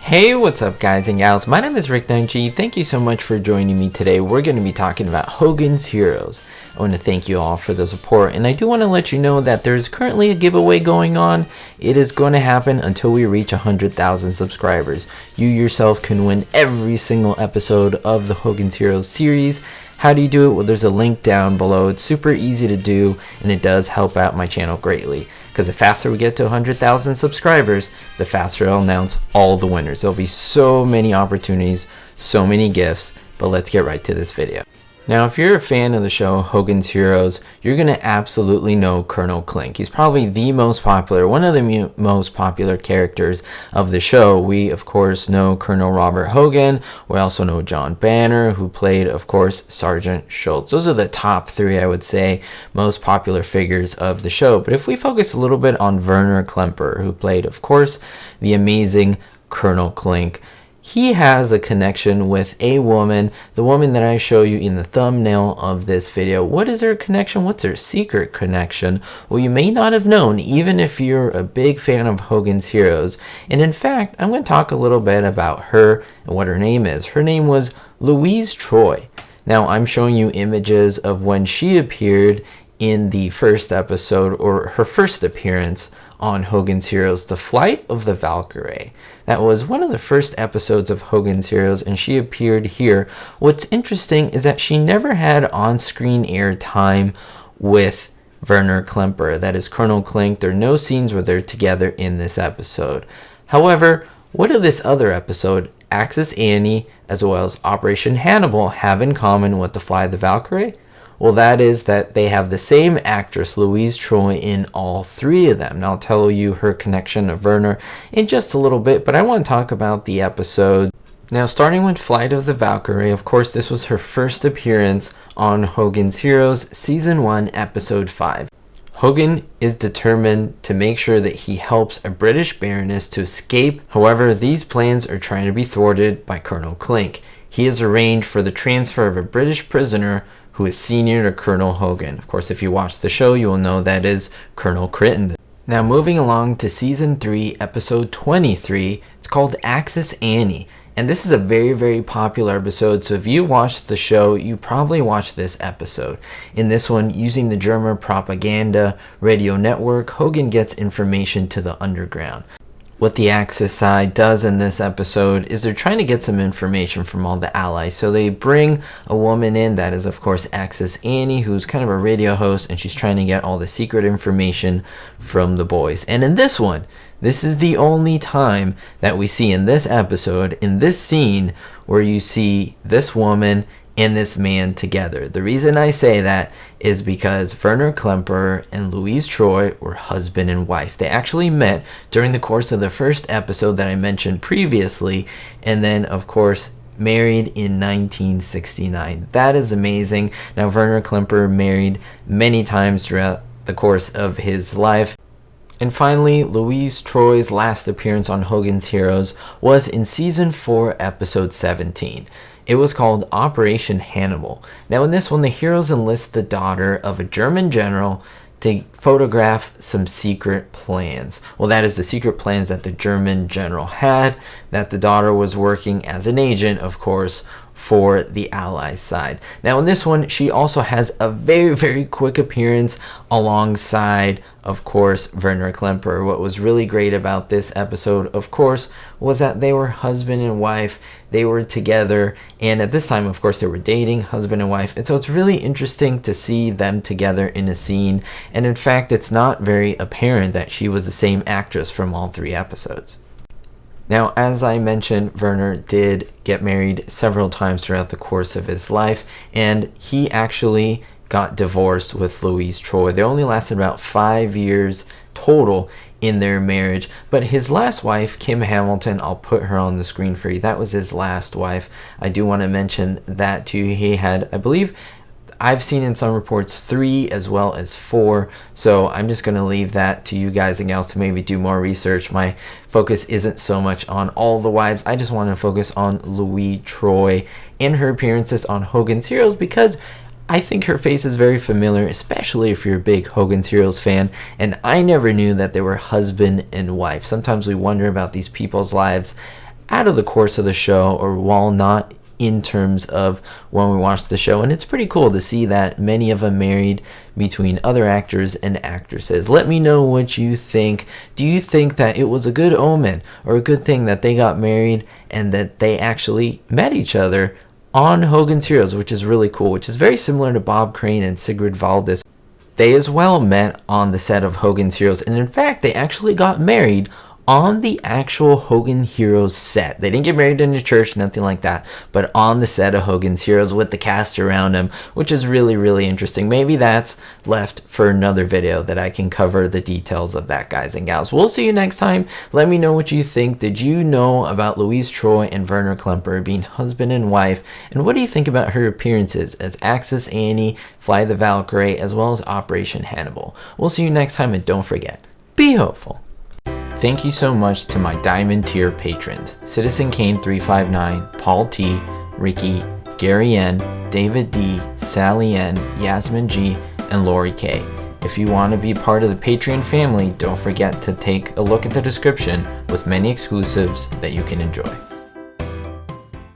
Hey, what's up guys and gals? My name is Rick9G. Thank you so much for joining me today. We're going to be talking about Hogan's Heroes. I want to thank you all for the support, and I do want to let you know that there's currently a giveaway going on. It is going to happen until we reach 100,000 subscribers. You yourself can win every single episode of the Hogan's Heroes series. How do you do it? Well, there's a link down below. It's super easy to do, and it does help out my channel greatly. Because the faster we get to 100,000 subscribers, the faster I'll announce all the winners. There'll be so many opportunities, so many gifts, but let's get right to this video. Now, if you're a fan of the show Hogan's Heroes, you're going to absolutely know Col Klink. He's probably the most popular, one of the most popular characters of the show. We, of course, know Colonel Robert Hogan. We also know John Banner, who played, of course, Sergeant Schultz. Those are the top three, I would say, most popular figures of the show. But if we focus a little bit on Werner Klemperer, who played, of course, the amazing Col Klink, he has a connection with a woman, the woman that I show you in the thumbnail of this video. What is her connection? What's her secret connection? Well, you may not have known, even if you're a big fan of Hogan's Heroes. And in fact, I'm going to talk a little bit about her and what her name is. Her name was Louise Troy. Now, I'm showing you images of when she appeared in the first episode, or her first appearance on Hogan's Heroes, The Flight of the Valkyrie. That was one of the first episodes of Hogan's Heroes, and she appeared here. What's interesting is that she never had on-screen air time with Werner Klemperer, that is Col Klink. There are no scenes where they're together in this episode. However, what did this other episode, Axis Annie, as well as Operation Hannibal, have in common with The Flight of the Valkyrie? Well, that is that they have the same actress, Louise Troy, in all three of them. Now, I'll tell you her connection to Werner in just a little bit, but I want to talk about the episode. Now, starting with Flight of the Valkyrie, of course, this was her first appearance on Hogan's Heroes, Season 1, Episode 5. Hogan is determined to make sure that he helps a British Baroness to escape. However, these plans are trying to be thwarted by Col Klink. He has arranged for the transfer of a British prisoner who is senior to Colonel Hogan. Of course, if you watch the show, you will know that is Colonel Crittenden. Now, moving along to Season 3, Episode 23, it's called Axis Annie. And this is a very, very popular episode, so if you watched the show, you probably watched this episode. In this one, using the German propaganda radio network, Hogan gets information to the underground. What the Axis side does in this episode is they're trying to get some information from all the allies. So they bring a woman in that is, of course, Axis Annie, who's kind of a radio host, and she's trying to get all the secret information from the boys. And in this one, this is the only time that we see in this episode, in this scene, where you see this woman and this man together. The reason I say that is because Werner Klemperer and Louise Troy were husband and wife. They actually met during the course of the first episode that I mentioned previously, and then, of course, married in 1969. That is amazing. Now, Werner Klemperer married many times throughout the course of his life. And finally, Louise Troy's last appearance on Hogan's Heroes was in Season 4, Episode 17. It was called Operation Hannibal. Now, in this one, the heroes enlist the daughter of a German general to photograph some secret plans. Well, that is the secret plans that the German general had, that the daughter was working as an agent, of course, for the Allies side. Now, in this one, she also has a very, very quick appearance alongside, of course, Werner Klemperer. What was really great about this episode, of course, was that they were husband and wife. They were together, and at this time, of course, they were dating, husband and wife. And so it's really interesting to see them together in a scene. And in fact, it's not very apparent that she was the same actress from all three episodes. Now, as I mentioned, Werner did get married several times throughout the course of his life, and he actually got divorced with Louise Troy. They only lasted about 5 years total in their marriage, but his last wife, Kim Hamilton, I'll put her on the screen for you. That was his last wife. I do want to mention that to you. He had, I believe, I've seen in some reports 3 as well as 4, so I'm just going to leave that to you guys and gals to maybe do more research. My focus isn't so much on all the wives. I just want to focus on Louise Troy and her appearances on Hogan's Heroes, because I think her face is very familiar, especially if you're a big Hogan's Heroes fan, and I never knew that they were husband and wife. Sometimes we wonder about these people's lives out of the course of the show, or while not in terms of when we watched the show. And it's pretty cool to see that many of them married between other actors and actresses. Let me know what you think. Do you think that it was a good omen or a good thing that they got married and that they actually met each other on Hogan's Heroes, which is really cool, which is very similar to Bob Crane and Sigrid Valdis. They as well met on the set of Hogan's Heroes, and in fact they actually got married on the actual Hogan Heroes set. They didn't get married in the church, nothing like that, but on the set of Hogan's Heroes with the cast around them, which is really, really interesting. Maybe that's left for another video that I can cover the details of that, guys and gals. We'll see you next time. Let me know what you think. Did you know about Louise Troy and Werner Klemperer being husband and wife? And what do you think about her appearances as Axis Annie, Fly the Valkyrie, as well as Operation Hannibal? We'll see you next time, and don't forget, be hopeful. Thank you so much to my Diamond Tier patrons: Citizen Kane 359, Paul T, Ricky, Gary N, David D, Sally N, Yasmin G, and Lori K. If you want to be part of the Patreon family, don't forget to take a look at the description with many exclusives that you can enjoy.